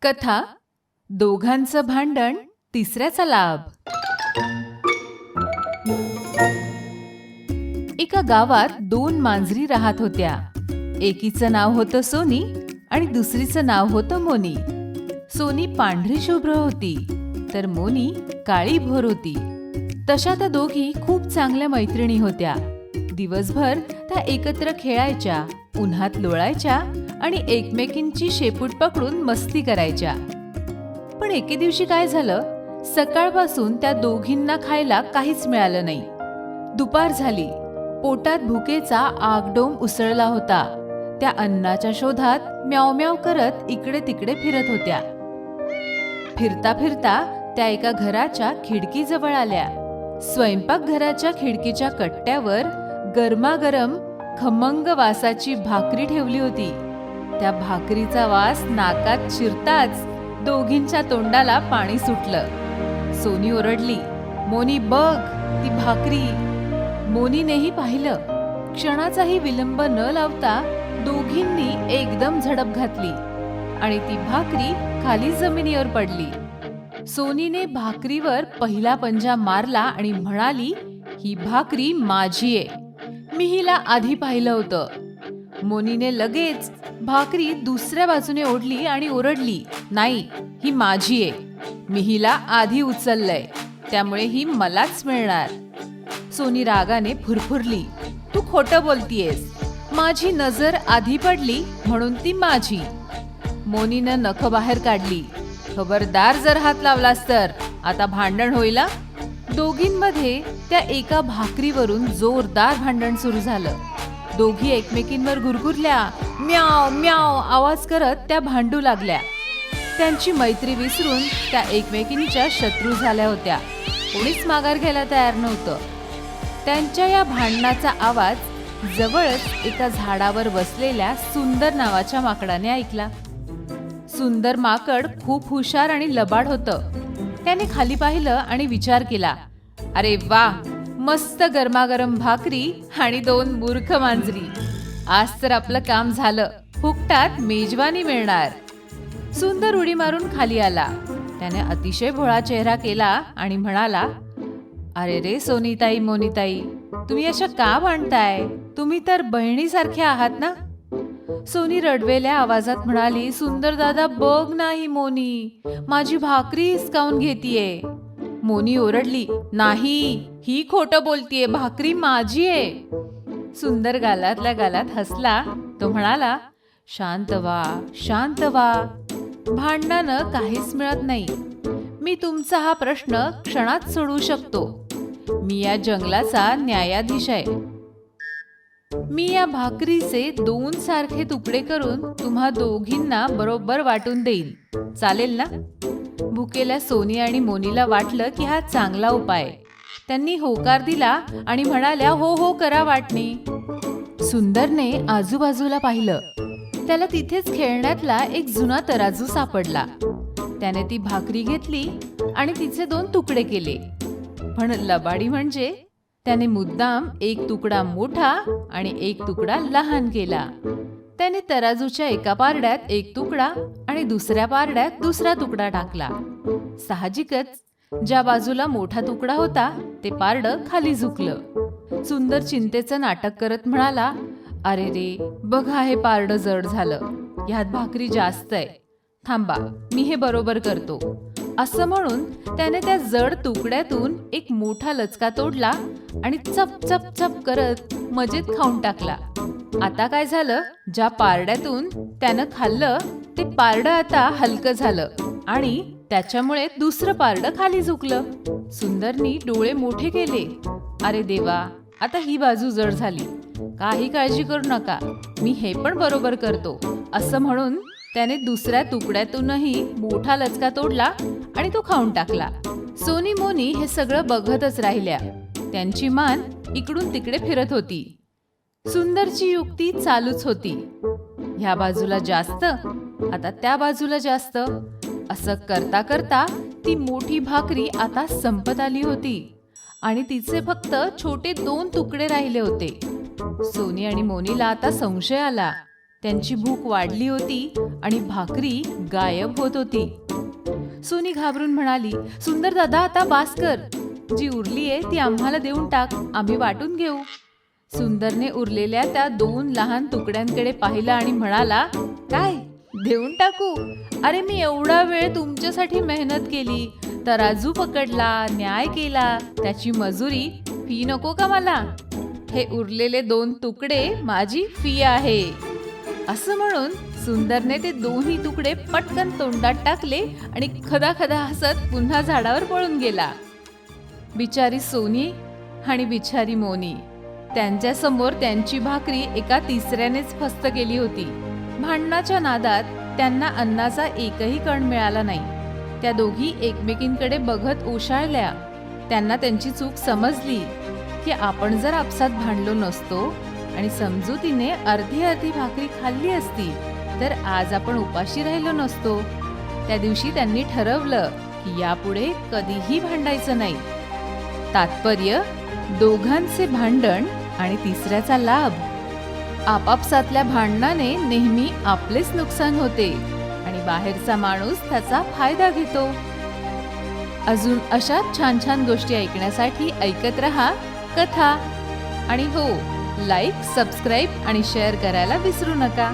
कथा दोघांचं भांडण तिसऱ्याचा लाभ. एका गावात 2 मांजरी राहत होत्या. एकीचं नाव होतं सोनी आणि दुसरीचं नाव होतं मोनी. सोनी पांढरी शुभ्र होती तर मोनी काळी भोर होती. तशा त्या दोघी खूप चांगल्या मैत्रिणी होत्या. दिवसभर त्या एकत्र खेळायच्या, उन्हात लोळायच्या आणि एकमेकींची शेपूट पकडून मस्ती करायच्या. पण एके दिवशी काय झालं, सकाळपासून त्या दोघींना खायला काहीच मिळालं नाही. दुपार झाली. पोटात भुकेचा आगडोंब उसळला होता. त्या अन्नाच्या शोधात म्याव म्याव करत इकडे तिकडे फिरत होत्या. फिरता फिरता त्या एका घराच्या खिडकीजवळ आल्या. स्वयंपाकघराच्या खिडकीच्या कट्ट्यावर गरमागरम खमंग वासाची भाकरी ठेवली होती. त्या भाकरीचा वास नाकात शिरताच दोघींच्या तोंडाला पाणी सुटलं. सोनी ओरडली, मोनी बघ ती भाकरी. मोनीनेही पाहिलं. क्षणाचाही विलंब न लावता दोघींनी एकदम झडप घातली आणि ती भाकरी खाली जमिनीवर पडली. सोनीने भाकरीवर पहिला पंजा मारला आणि म्हणाली, ही भाकरी माझी आहे. मी हिला आधी पाहिलं होतं. मोनीने लगेच भाकरी दुसऱ्या बाजूने ओढली आणि ओरडली, नाही ही माझी आहे. मी हिला आधी उचललंय, त्यामुळे ही मलाच मिळणार. सोनी रागाने फुरफुरली, तू खोटं बोलतीयेस. माझी नजर आधी पडली म्हणून ती माझी. मोनीनं नख बाहेर काढली, खबरदार जर हात लावलास तर आता भांडण होईल. दोघींमध्ये त्या एका भाकरीवरून जोरदार भांडण सुरू झालं. दोघी एकमेकींवर गुरगुरल्या, म्याव म्याव आवाज करत त्या भांडू लागल्या. त्यांची मैत्री विसरून त्या एकमेकींच्या शत्रू झाल्या होत्या. कोणीच माघार घ्यायला तयार नव्हतं. त्यांच्या या भांडणाचा आवाज जवळच एका झाडावर बसलेल्या सुंदर नावाच्या माकडाने ऐकला. सुंदर माकड खूप हुशार आणि लबाड होतं. त्याने खाली पाहिलं आणि विचार केला, अरे वा, मस्त गरमागरम भाकरी आणि 2 मूर्ख मांजरी. आज तर आपलं काम झालं, फुकटात मेजवानी मिळणार. सुंदर उडी मारून खाली आला. त्याने अतिशय भोळा चेहरा केला आणि म्हणाला, अरे रे सोनीताई, मोनीताई, तुम्ही अशा का भांडताय? तुम्ही तर बहिणीसारख्या आहात ना? सोनी रडवेल्या आवाजात म्हणाली, सुंदर दादा बघ नाही मोनी, माझी भाकरी हिसकावून घेतीये. मोनी ओरडली, नाही ही खोटं बोलतीये, भाकरी माझी आहे. सुंदर गालातल्या गालात हसला. तो म्हणाला, शांत व्हा, शांत व्हा. भांडणानं काहीच मिळत नाही. मी तुमचा हा प्रश्न क्षणात सोडवू शकतो. मी या जंगलाचा न्यायाधीश आहे. मी या भाकरीचे 2 सारखे तुकडे करून तुम्हा दोघींना बरोबर वाटून देईल. चालेल ना? भुकेल्या सोनी आणि मोनीला वाटलं की हा चांगला उपाय. त्यांनी होकार दिला आणि म्हणाल्या, हो हो करा वाटणी. सुंदरने आजूबाजूला पाहिलं. त्याला तिथेच खेळण्यातला एक जुना तराजू सापडला. त्याने ती भाकरी घेतली आणि तिचे 2 तुकडे केले. पण लबाडी म्हणजे त्याने मुद्दाम एक तुकडा मोठा आणि एक तुकडा लहान केला. त्याने तराजूच्या एका पारड्यात एक तुकडा आणि दुसऱ्या पारड्यात दुसरा तुकडा टाकला. साहजिकच ज्या बाजूला मोठा तुकडा होता ते पारडं खाली झुकलं. सुंदर चिंतेचं नाटक करत म्हणाला, अरे रे बघा, हे पारडं जड झालं. ह्यात भाकरी जास्त आहे. थांबा, मी हे बरोबर करतो. असं म्हणून त्याने त्या जड तुकड्यातून एक मोठा लचका तोडला आणि चप चप चप करत मजेत खाऊन टाकला. आता काय झालं, ज्या पारड्यातून त्यानं खाल्लं ते पारडं आता हलकं झालं आणि त्याच्यामुळे दुसरं पारडं खाली झुकलं. सुंदरनी डोळे मोठे केले. अरे देवा, आता ही बाजू जड झाली. काही काळजी करू नका, मी हे पण बरोबर करतो. असं म्हणून त्याने दुसऱ्या तुकड्यातूनही मोठा लचका तोडला आणि तो खाऊन टाकला. सोनी मोनी हे सगळं बघतच राहिल्या. त्यांची मान इकडून तिकडे फिरत होती. सुंदरची युक्ती चालूच होती. ह्या बाजूला जास्त, आता त्या बाजूला जास्त. असं करता करता ती मोठी भाकरी आता संपत आली होती आणि तिचे फक्त छोटे 2 तुकडे राहिले होते. सोनी आणि मोनीला आता संशय आला. त्यांची भूक वाढली होती आणि भाकरी गायब होत होती. सोनी घाबरून म्हणाली, सुंदर दादा आता बास कर. जी उरली आहे ती आम्हाला देऊन टाक, आम्ही वाटून घेऊ. सुंदरने उरलेल्या त्या 2 लहान तुकड्यांकडे पाहिलं आणि म्हणाला, काय देऊन टाकू? अरे मी एवढा वेळ तुमच्यासाठी मेहनत केली, तराजू पकडला, न्याय केला, त्याची मजुरी, फी नको का मला? हे उरलेले 2 तुकडे माझी फी आहे. असं म्हणून सुंदरने ते 2ही तुकडे पटकन तोंडात टाकले आणि खदाखदा हसत पुन्हा झाडावर पळून गेला. बिचारी सोनी आणि बिचारी मोनी, त्यांच्या समोर त्यांची भाकरी एका तिसऱ्यानेच फस्त केली होती. भांडणाच्या नादात त्यांना अन्नाचा एकही कण मिळाला नाही. त्या दोघी एकमेकींकडे बघत ओशाळल्या. त्यांना त्यांची चूक समजली की आपण जर आपसात भांडलो नसतो आणि समजुतीने अर्धी भाकरी खाल्ली असती तर आज आपण उपाशी राहिलो नसतो. त्या दिवशी त्यांनी ठरवलं की यापुढे कधीही भांडायचं नाही. तात्पर्य, दोघांचे भांडण आणि तिसऱ्याचा लाभ. आपापसातल्या भांडणाने नेहमी आपलेच नुकसान होते आणि बाहेरचा माणूस त्याचा फायदा घेतो. अजून अशा छान छान गोष्टी ऐकण्यासाठी ऐकत रहा कथा. आणि हो, लाईक, सबस्क्राईब आणि शेअर करायला विसरू नका.